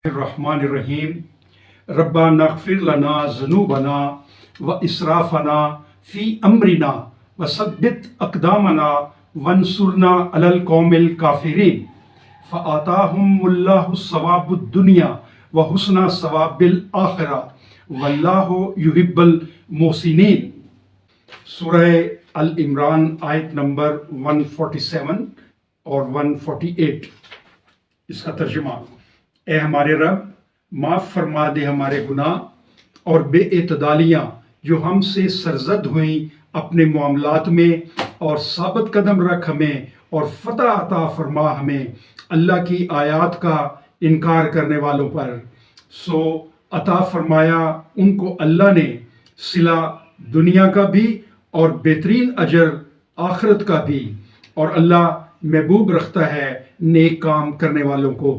الرحمن الرحیم ربنا اغفر لنا ذنوبنا واسرافنا فی امرنا وثبت اقدامنا وانصرنا علی القوم الکافرین فآتاہم اللہ ثواب الدنیا وحسن ثواب الآخرہ واللہ یحب المحسنین۔ سورہ ال-عمران آیت نمبر 147 اور 148، اس کا ترجمہ: اے ہمارے رب، معاف فرما دے ہمارے گناہ اور بے اعتدالیاں جو ہم سے سرزد ہوئیں اپنے معاملات میں، اور ثابت قدم رکھ ہمیں اور فتح عطا فرما ہمیں اللہ کی آیات کا انکار کرنے والوں پر۔ سو عطا فرمایا ان کو اللہ نے صلہ دنیا کا بھی اور بہترین اجر آخرت کا بھی، اور اللہ محبوب رکھتا ہے نیک کام کرنے والوں کو۔